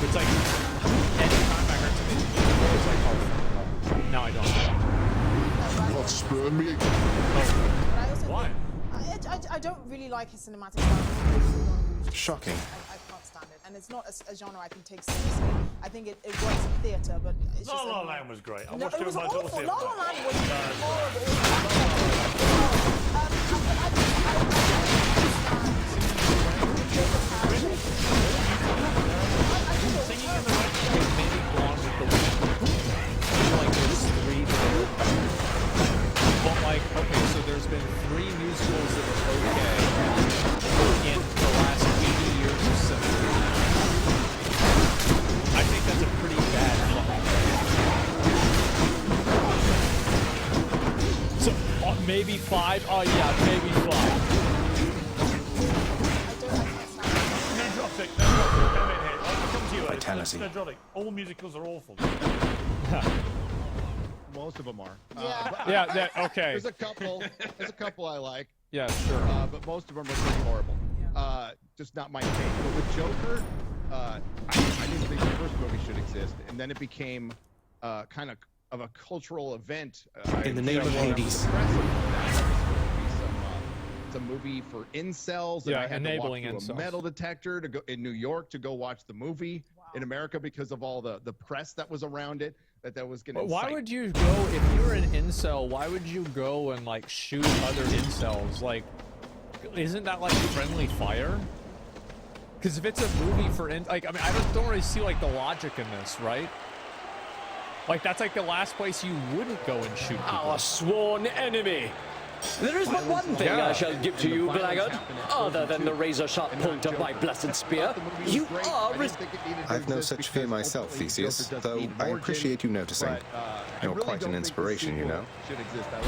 It's like anytime I heard something, it's like, oh, now I don't. Not spur me. But I also Why? I don't really like his cinematic style. Shocking. I can't stand it, and it's not a genre I can take seriously. I think it works in theatre, but it's La just. La Land was great. I No, watched it it with was my daughter. awful. the La other La night. Land was horrible. Singing in the Rain is maybe Gone with the Wind. I feel like there's three there. But like, okay, so there's been 3 musicals that are okay in the last 80 years of cinema. I think that's a pretty bad look. Maybe 5? Oh yeah, maybe 5. Neurotic. Come in here. I'll come to you. Vitality. Neurotic. All musicals are awful. Most of them are. Yeah, okay. There's a couple I like. Yeah, sure. But most of them are pretty horrible. Just not my thing. But with Joker, I didn't think the first movie should exist, and then it became kind of a cultural event. In the name of Hades. It's a movie for incels, and Yeah, I had to walk enabling through incels. a metal detector to go in New York to go watch the movie in America because of all the press that was around it. That was going to. But why would you go, if you were an incel, why would you go and like shoot other incels? Like, isn't that like friendly fire? Because if it's a movie for like, I mean, I just don't really see like the logic in this, right? Like, that's like the last place you wouldn't go and shoot people. Our sworn enemy. There is but one thing I shall give to you, blackguard. Other than the razor-sharp point of my blessed spear, you are I've no such fear myself, Theseus, though I appreciate you noticing. You're quite an inspiration, you know.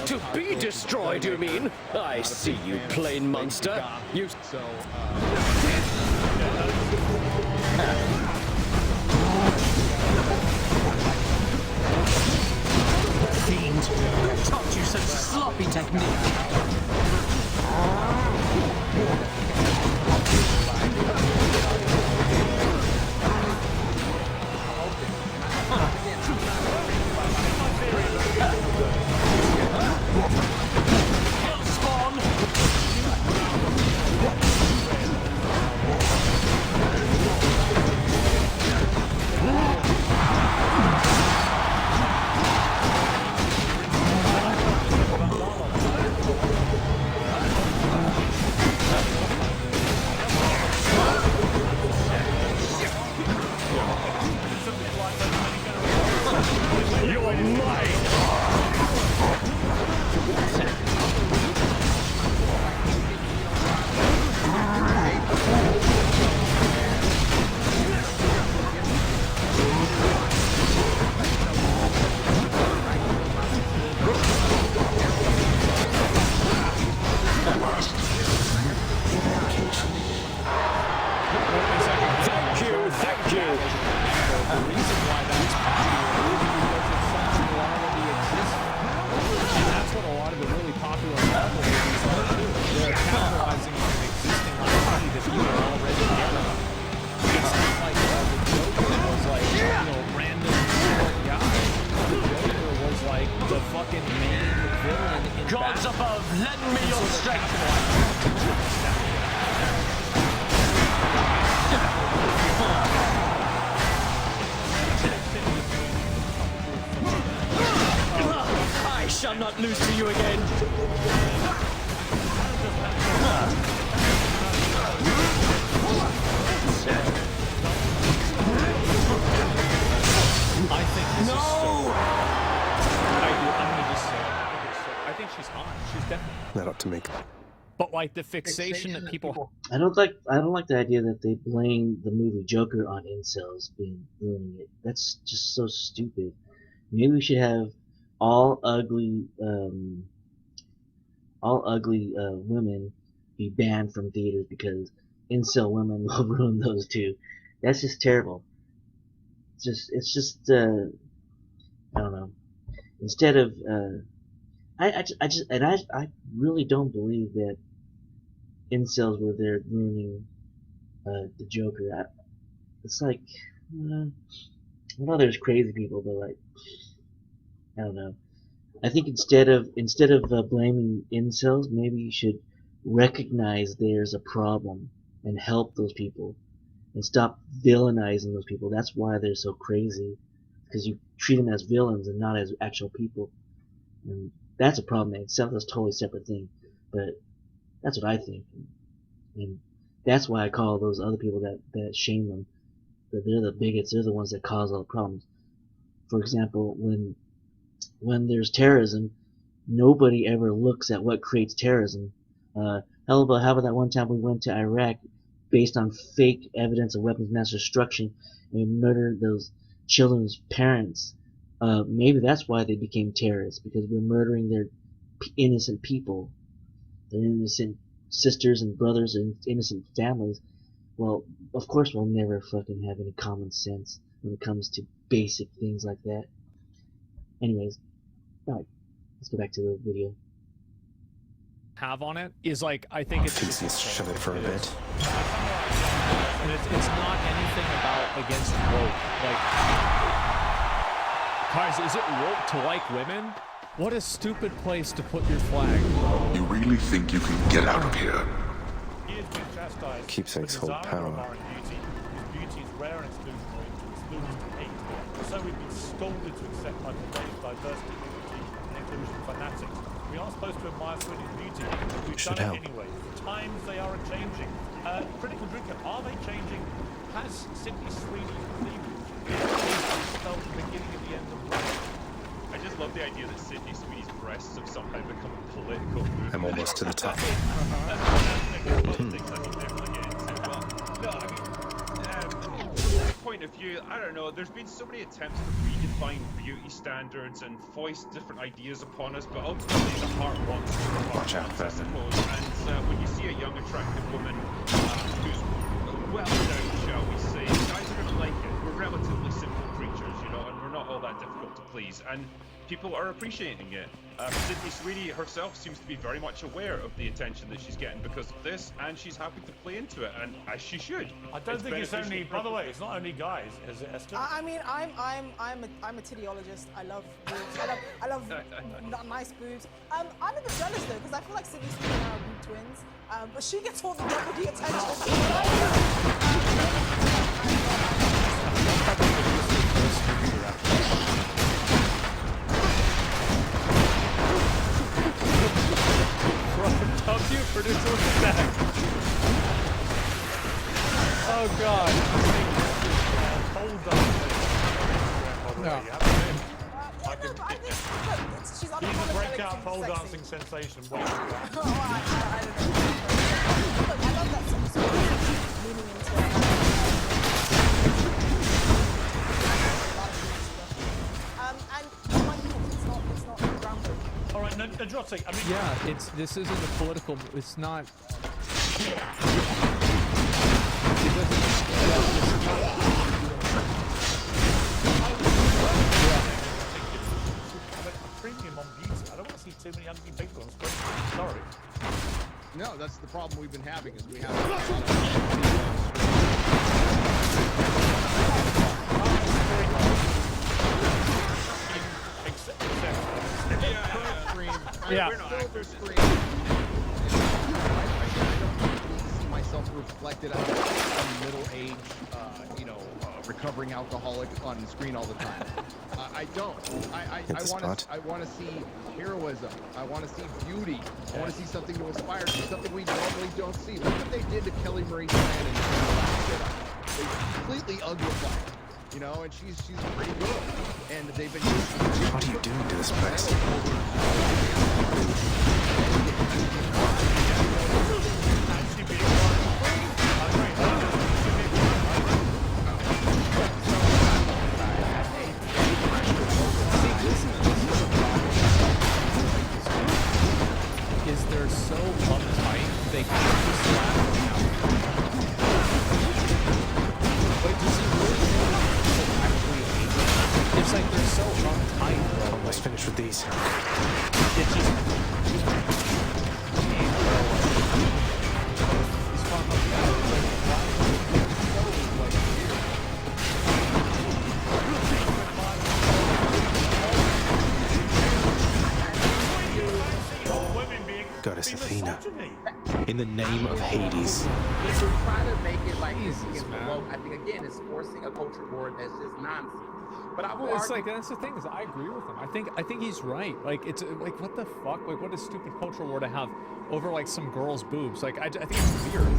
to be destroyed, you mean? I see you, plain monster. You. Fiend, who taught you such sloppy technique? You're mine! Thank you, thank you. The reason why that's and that's what a lot of the really popular Marvel movies are too. They're capitalizing on an existing IP that people already get about. It's not like the Joker was like, random short guy. The Joker was like the fucking main villain in Gods Batman. above, lend me your strength. I shall not lose to you again. I think this is so. I'm gonna just say, I think she's hot. She's definitely. That ought to make. But like the fixation that people. I don't like the idea that they blame the movie Joker on incels being ruining it. That's just so stupid. Maybe we should have all ugly women be banned from theaters because incel women will ruin those too. That's just terrible. It's just I don't know. Instead of I really don't believe that incels were there ruining the Joker. It's like I know there's crazy people, but like I don't know. I think instead of blaming incels, maybe you should recognize there's a problem and help those people and stop villainizing those people. That's why they're so crazy, because you treat them as villains and not as actual people. And that's a problem in itself. That's a totally separate thing. But that's what I think. And that's why I call those other people that shame them, that they're the bigots, they're the ones that cause all the problems. For example, when there's terrorism, nobody ever looks at what creates terrorism. How about that one time we went to Iraq based on fake evidence of weapons of mass destruction and we murdered those children's parents? Maybe that's why they became terrorists, because we're murdering innocent people, the innocent sisters and brothers and innocent families. Well, of course we'll never fucking have any common sense when it comes to basic things like that. Anyways, alright, let's go back to the video. Have on it is like, I think it's shut it for a bit. And it's not anything about against woke. Like, guys, is it woke to like women? What a stupid place to put your flag. You really think you can get out of here? Keepsakes hold power. Beauty is rare and exclusionary, exclusion hate. So we've been scolded to accept Michael Bay's diversity, equity, and inclusion fanatics. We aren't supposed to admire Sweeney's beauty, but we've done it anyway. The times they are changing. Critical drinker, are they changing? Has Sydney Sweeney believed spelled the beginning of the end of life? I just love the idea that Sydney Sweeney's breasts have somehow become a political movement. I'm almost to the top. From my point of view, I don't know, there's been so many attempts to redefine beauty standards and foist different ideas upon us, but ultimately the heart wants what the heart wants, I suppose. And when you see a young, attractive woman who's well endowed, shall we say, guys are going to like it. We're relatively simple creatures, you know, and we're not all that difficult to please. And people are appreciating it. Sydney Sweeney herself seems to be very much aware of the attention that she's getting because of this, and she's happy to play into it, and as she should. I don't think it's only. By the way, it's not only guys, is it, Esther? I mean, I'm a tittyologist. I love boobs. I love nice boobs. I'm a bit jealous though because I feel like Sydney Sweeney and I are boob twins. But she gets all the property attention. W producer with the back. Oh god. Hold on. No. She's on a breakout pole dancing sensation. I don't know. Look, I love that sort of leaning into and it's not groundbreaking. All right, Nadrotic, I mean, yeah, this isn't a political. It's not. Premium on beauty. I don't want to see too many ugly people on screen. Sorry. No, that's the problem we've been having is we have Yeah. see myself reflected as a middle-aged, recovering alcoholic on screen all the time. I don't. I want to see heroism. I want to see beauty. I want to see something to inspire, something we normally don't see. Look what they did to Kelly Marie Tran in The Last Jedi. They completely uglified her. You know, and she's pretty good. And they've been. What are you doing to this place? Is they're so uptight they can't just slap them out. But does he really actually hate it? It's like they're so uptight, bro. Almost finished with these. It's just. Goddess Athena, in the name of Hades. If you're trying to make it like this against the woke, I think again it's forcing a culture war that's just nonsense. But I will it's like that's the thing is I agree with him. I think he's right. Like it's like what the fuck? Like what a stupid culture war to have over like some girl's boobs. Like I think it's weird.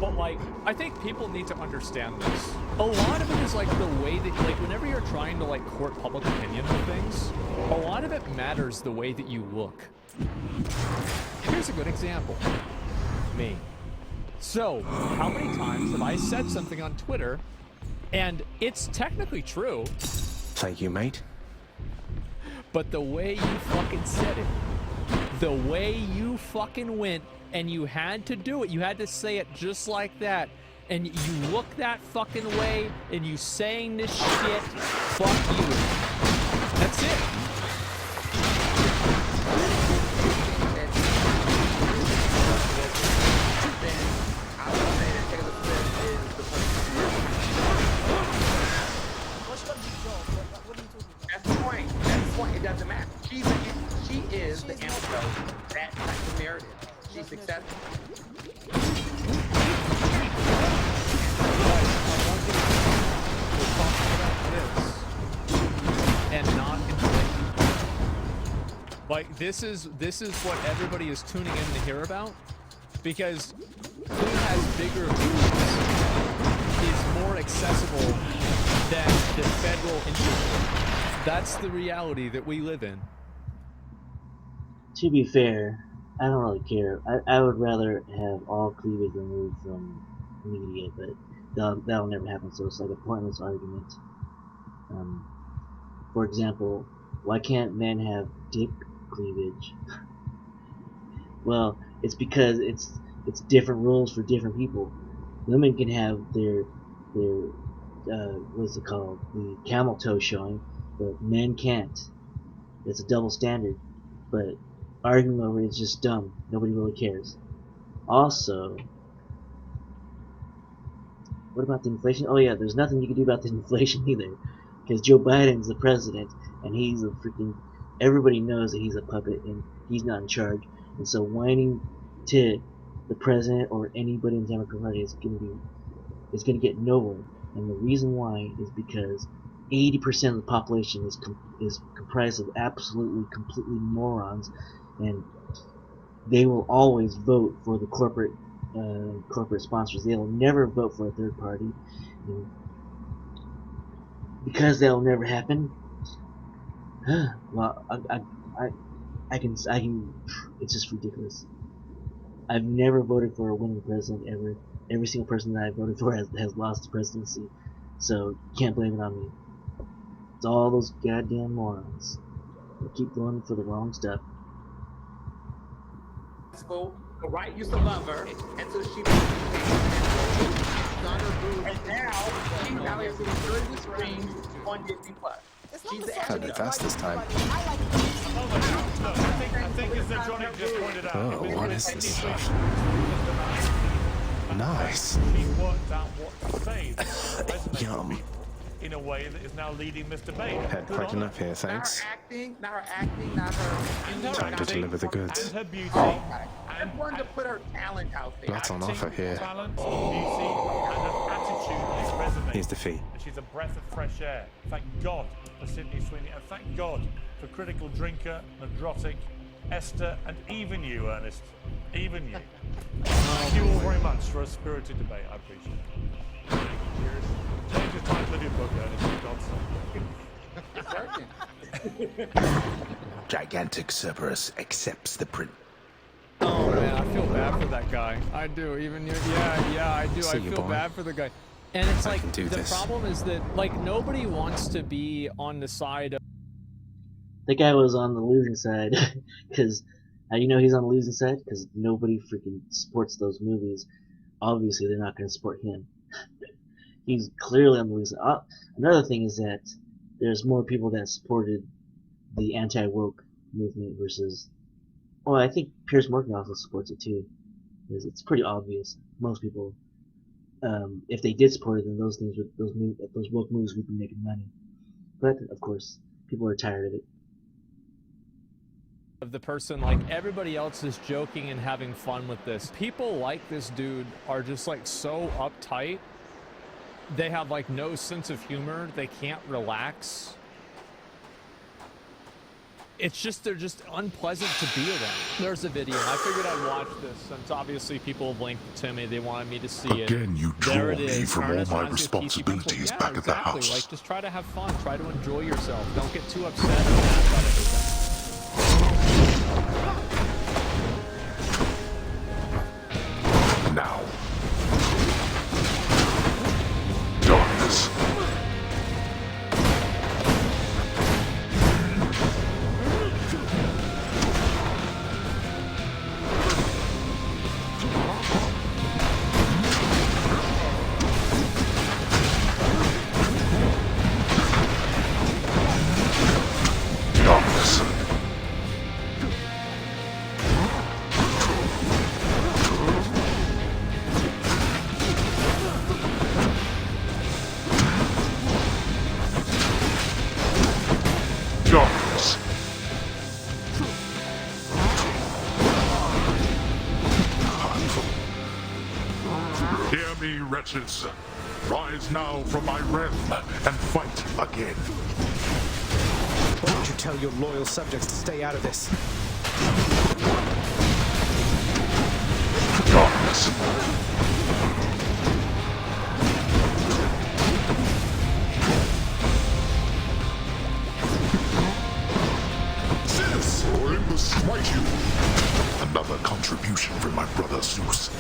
But like I think people need to understand this. A lot of it is like the way that like whenever you're trying to like court public opinion with things, a lot of it matters the way that you look. Here's a good example. Me. So, how many times have I said something on Twitter, and it's technically true. Thank you, mate. But the way you fucking said it the way you fucking went, and you had to do it. You had to say it just like that. And you look that fucking way, and you saying this shit, fuck you. That's it. That's the point. That's the point. It doesn't matter. She is the antidote to that type of narrative. She's successful. And not inflation. Like this is what everybody is tuning in to hear about, because who has bigger boobs is more accessible than the federal interest. That's the reality that we live in. To be fair, I don't really care. I would rather have all cleavage removed from media, but that'll never happen, so it's like a pointless argument. For example, why can't men have dick cleavage? Well, it's because it's different rules for different people. Women can have their what's it called, the camel toe showing, but men can't. It's a double standard. But arguing over it is just dumb. Nobody really cares. Also, what about the inflation? Oh yeah, there's nothing you can do about the inflation either, because Joe Biden's the president, and he's a freaking. Everybody knows that he's a puppet and he's not in charge, and so whining to the president or anybody in the Democratic Party is gonna get nowhere. And the reason why is because 80% of the population is comprised of absolutely, completely morons, and they will always vote for the corporate sponsors. They will never vote for a third party, and because that will never happen. Well, I can. It's just ridiculous. I've never voted for a winning president ever. Every single person that I voted for has lost the presidency, so you can't blame it on me. It's all those goddamn morons. They keep going for the wrong stuff. The right used to love her until she and now she's now is enjoying the screen on Disney Plus. She's the Had it fast this time. I think as Johnny just pointed out, Oh, what is this stuff? Nice. She worked out what to say. Yum. In a way that is now leading Mr. Bane. Head quite enough here, thanks. Not her acting, not her. Time to deliver the goods. And her beauty. I wanted to put her talent out there. Lots on offer here. Talent, beauty, and an attitude that resonates. Here's the fee. And she's a breath of fresh air. Thank God for Sydney Sweeney, and thank God for Critical Drinker, Nadrotic, Esther, and even you, Ernest. Even you. Thank you all very much for a spirited debate. I appreciate it. Cheers. Change the title of your book, Ernest, for God's sake. Gigantic Cerberus accepts the print. Oh man, I feel bad for that guy. I do. Even you, yeah, I do. I feel bad for the guy. And it's like the problem is that like nobody wants to be on the side of. That guy was on the losing side, because how do you know he's on the losing side? Because nobody freaking supports those movies. Obviously, they're not going to support him. He's clearly on the losing side. Another thing is that there's more people that supported the anti-woke movement versus. Well, I think Piers Morgan also supports it too, because it's pretty obvious. Most people, if they did support it, then those woke moves would be making money. But of course, people are tired of it. Of the person, like everybody else is joking and having fun with this. People like this dude are just like so uptight. They have like no sense of humor. They can't relax. It's just, they're just unpleasant to be around. There's a video. I figured I'd watch this since obviously people have linked it to me. They wanted me to see it. Again, you There draw it me is. from Ernest all my wants his PC responsibilities pencil. back Yeah, at the exactly. house. Like, just try to have fun. Try to enjoy yourself. Don't get too upset and mad about everything. Now. Darkness. wretches. Rise now from my realm and fight again. Why don't you tell your loyal subjects to stay out of this? Darkness. Zeus, Olympus smite you. Another contribution from my brother Zeus.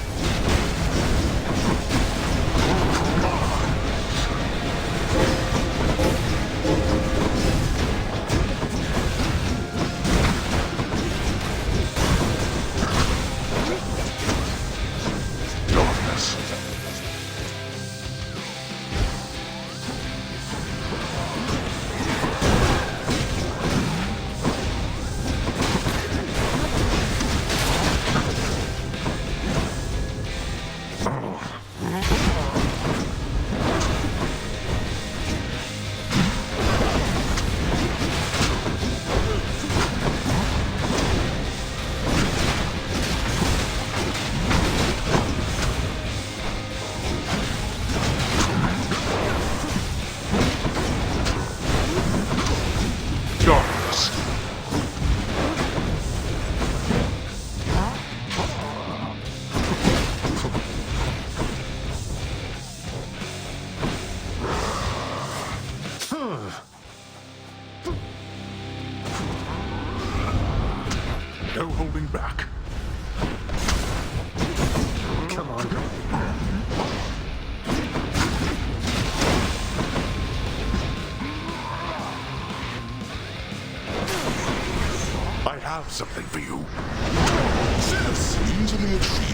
No holding back. Come on. I have something for you. Zeus, easily achieved.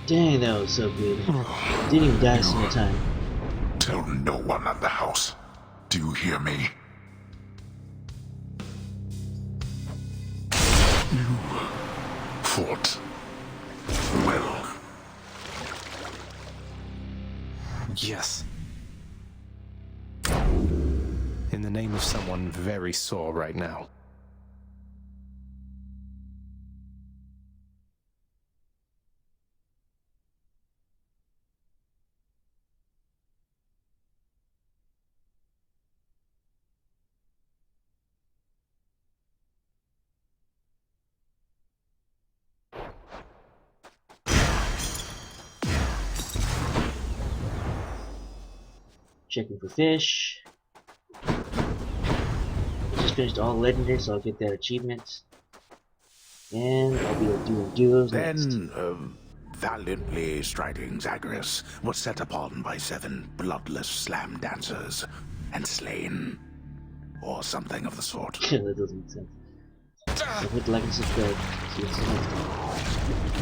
Dang, that was so good. Didn't even die a single time. Tell no one in the house. Do you hear me? You fought well. Yes. In the name of someone very sore right now. Checking for fish. Just finished all legendary, so I'll get that achievement. And I'll be able to do those next. Then, valiantly striding Zagreus was set upon by 7 bloodless slam dancers and slain. Or something of the sort. That doesn't make sense. So hit like and subscribe. See you next time.